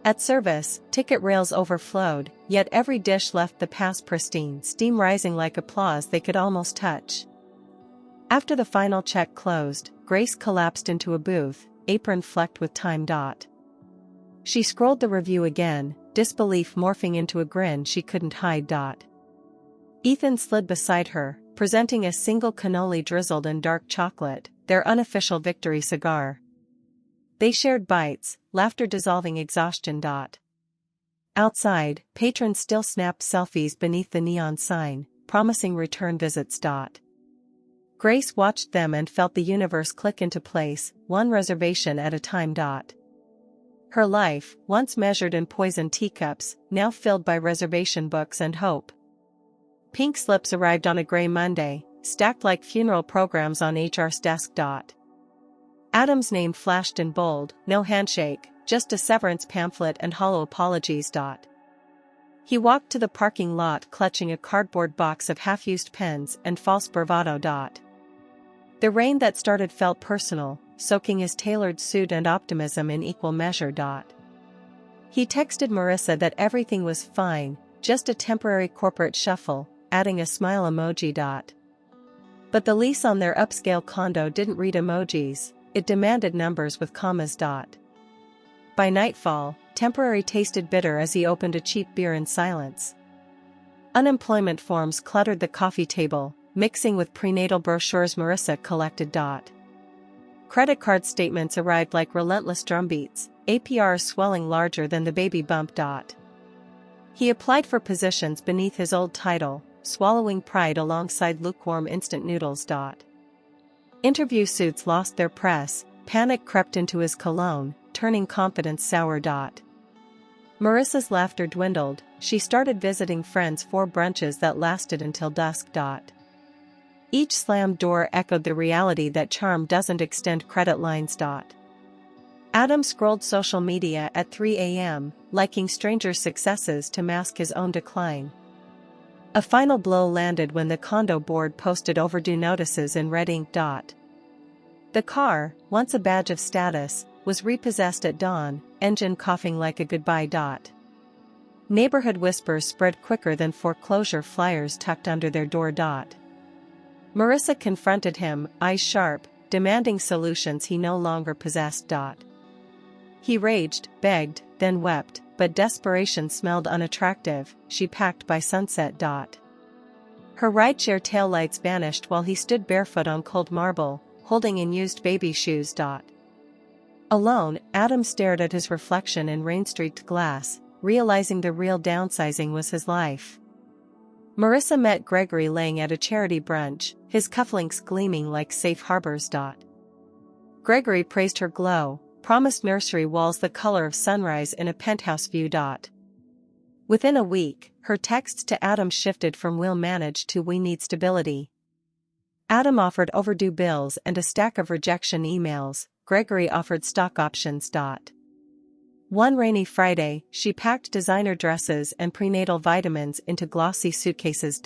At service, ticket rails overflowed, yet every dish left the pass pristine, steam rising like applause they could almost touch. After the final check closed, Grace collapsed into a booth, apron flecked with time. She scrolled the review again, disbelief morphing into a grin she couldn't hide. Ethan slid beside her, presenting a single cannoli drizzled in dark chocolate, their unofficial victory cigar. They shared bites, laughter dissolving exhaustion. Outside, patrons still snapped selfies beneath the neon sign, promising return visits. Grace watched them and felt the universe click into place, one reservation at a time. Her life, once measured in poisoned teacups, now filled by reservation books and hope. Pink slips arrived on a gray Monday, stacked like funeral programs on HR's desk. Adam's name flashed in bold, no handshake, just a severance pamphlet and hollow apologies. He walked to the parking lot clutching a cardboard box of half-used pens and false bravado. The rain that started felt personal, soaking his tailored suit and optimism in equal measure. He texted Marissa that everything was fine, just a temporary corporate shuffle, adding a smile emoji. But the lease on their upscale condo didn't read emojis, it demanded numbers with commas. By nightfall, Temporary tasted bitter as he opened a cheap beer in silence. Unemployment forms cluttered the coffee table, mixing with prenatal brochures Marissa collected. Credit card statements arrived like relentless drumbeats, APRs swelling larger than the baby bump. He applied for positions beneath his old title, swallowing pride alongside lukewarm instant noodles. Interview suits lost their press, panic crept into his cologne, turning confidence sour. Marissa's laughter dwindled, she started visiting friends for brunches that lasted until dusk. Each slammed door echoed the reality that charm doesn't extend credit lines. Adam scrolled social media at 3 a.m., liking strangers' successes to mask his own decline. A final blow landed when the condo board posted overdue notices in red ink. The car, once a badge of status, was repossessed at dawn, engine coughing like a goodbye. Neighborhood whispers spread quicker than foreclosure flyers tucked under their door. Marissa confronted him, eyes sharp, demanding solutions he no longer possessed. He raged, begged, then wept, but desperation smelled unattractive. She packed by sunset. Her rideshare taillights vanished while he stood barefoot on cold marble, holding in used baby shoes. Alone, Adam stared at his reflection in rain-streaked glass, realizing the real downsizing was his life. Marissa met Gregory laying at a charity brunch, his cufflinks gleaming like safe harbors. Gregory praised her glow, promised nursery walls the color of sunrise in a penthouse view. Within a week, her texts to Adam shifted from "we'll manage" to "we need stability." Adam offered overdue bills and a stack of rejection emails, Gregory offered stock options. One rainy Friday, she packed designer dresses and prenatal vitamins into glossy suitcases.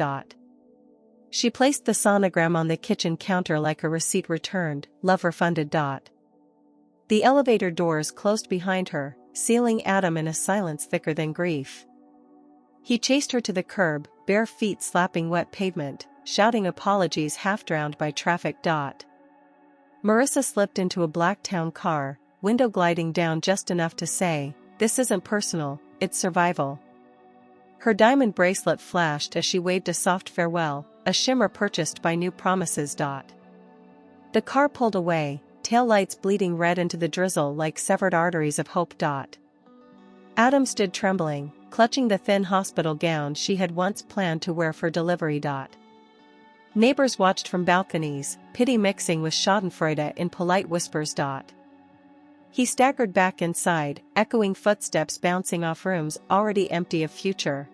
She placed the sonogram on the kitchen counter like a receipt returned, love refunded. The elevator doors closed behind her, sealing Adam in a silence thicker than grief. He chased her to the curb, bare feet slapping wet pavement, shouting apologies half drowned by traffic. Marissa slipped into a black town car, window gliding down just enough to say, "This isn't personal, it's survival." Her diamond bracelet flashed as she waved a soft farewell, a shimmer purchased by new promises. The car pulled away, taillights bleeding red into the drizzle like severed arteries of hope. Adam stood trembling, clutching the thin hospital gown she had once planned to wear for delivery. Neighbors watched from balconies, pity mixing with schadenfreude in polite whispers. He staggered back inside, echoing footsteps bouncing off rooms already empty of future.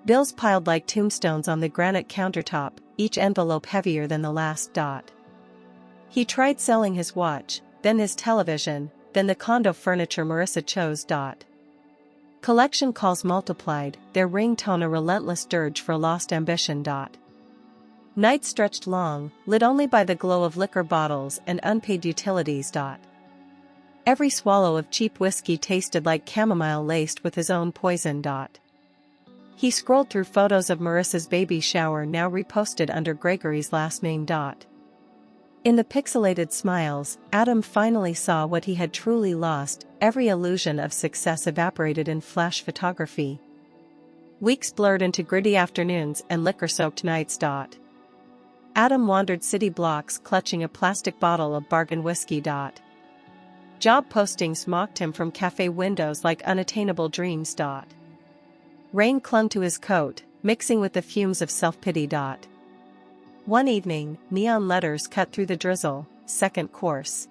Bills piled like tombstones on the granite countertop, each envelope heavier than the last. He tried selling his watch, then his television, then the condo furniture Marissa chose. Collection calls multiplied, their ringtone a relentless dirge for lost ambition. Nights stretched long, lit only by the glow of liquor bottles and unpaid utilities. Every swallow of cheap whiskey tasted like chamomile laced with his own poison. He scrolled through photos of Marissa's baby shower now reposted under Gregory's last name. In the pixelated smiles, Adam finally saw what he had truly lost, every illusion of success evaporated in flash photography. Weeks blurred into gritty afternoons and liquor-soaked nights. Adam wandered city blocks clutching a plastic bottle of bargain whiskey. Job postings mocked him from cafe windows like unattainable dreams. Rain clung to his coat, mixing with the fumes of self-pity. One evening, neon letters cut through the drizzle, second course.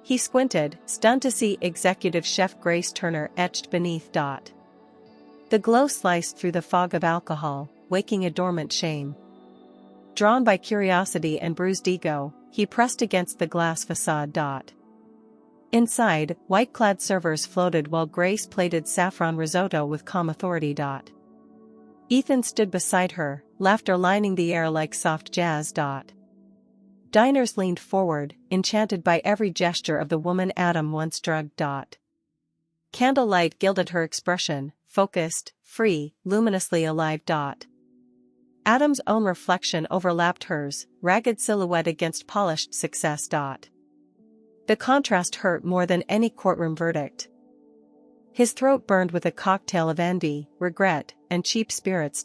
He squinted, stunned to see Executive Chef Grace Turner etched beneath. The glow sliced through the fog of alcohol, waking a dormant shame. Drawn by curiosity and bruised ego, he pressed against the glass facade. Inside, white-clad servers floated while Grace plated saffron risotto with calm authority. Ethan stood beside her, laughter lining the air like soft jazz. Diners leaned forward, enchanted by every gesture of the woman Adam once drugged. Candlelight gilded her expression, focused, free, luminously alive. Adam's own reflection overlapped hers, ragged silhouette against polished success. The contrast hurt more than any courtroom verdict. His throat burned with a cocktail of envy, regret, and cheap spirits.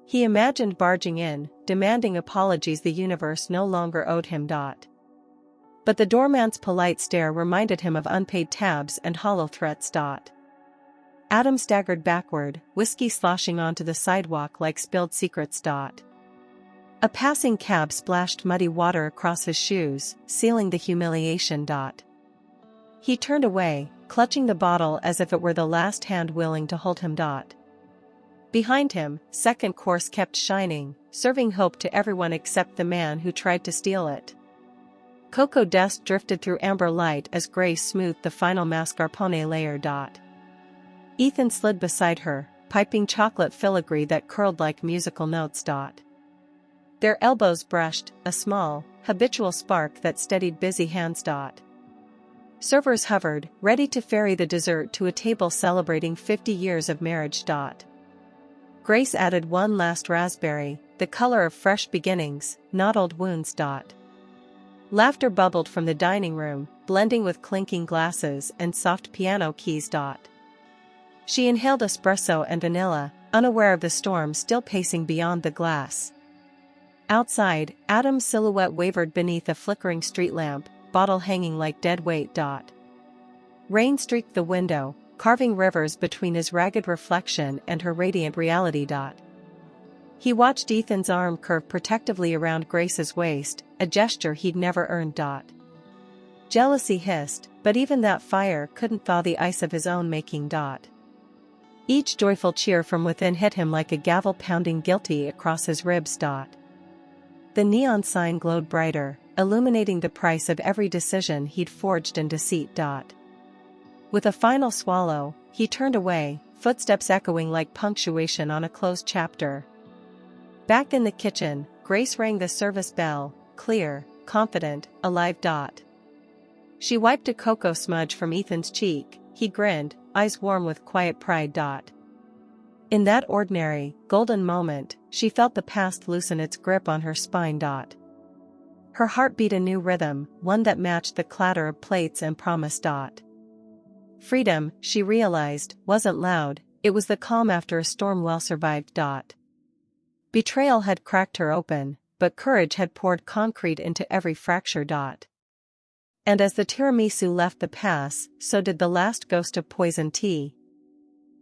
He imagined barging in, demanding apologies the universe no longer owed him. But the doorman's polite stare reminded him of unpaid tabs and hollow threats. Adam staggered backward, whiskey sloshing onto the sidewalk like spilled secrets. A passing cab splashed muddy water across his shoes, sealing the humiliation. He turned away, clutching the bottle as if it were the last hand willing to hold him. Behind him, second course kept shining, serving hope to everyone except the man who tried to steal it. Cocoa dust drifted through amber light as Grace smoothed the final mascarpone layer. Ethan slid beside her, piping chocolate filigree that curled like musical notes. Their elbows brushed, a small, habitual spark that steadied busy hands. Servers hovered, ready to ferry the dessert to a table celebrating 50 years of marriage. Grace added one last raspberry, the color of fresh beginnings, not old wounds. Laughter bubbled from the dining room, blending with clinking glasses and soft piano keys. She inhaled espresso and vanilla, unaware of the storm still pacing beyond the glass. Outside, Adam's silhouette wavered beneath a flickering street lamp, bottle hanging like dead weight. Rain streaked the window, carving rivers between his ragged reflection and her radiant reality. He watched Ethan's arm curve protectively around Grace's waist, a gesture he'd never earned. Jealousy hissed, but even that fire couldn't thaw the ice of his own making. Each joyful cheer from within hit him like a gavel pounding guilty across his ribs. The neon sign glowed brighter, illuminating the price of every decision he'd forged in deceit. With a final swallow, he turned away, footsteps echoing like punctuation on a closed chapter. Back in the kitchen, Grace rang the service bell, clear, confident, alive. She wiped a cocoa smudge from Ethan's cheek. He grinned, eyes warm with quiet pride. In that ordinary, golden moment, she felt the past loosen its grip on her spine. Her heart beat a new rhythm, one that matched the clatter of plates and promise. Freedom, she realized, wasn't loud, it was the calm after a storm well survived. Betrayal had cracked her open, but courage had poured concrete into every fracture. And as the tiramisu left the pass, so did the last ghost of poison tea,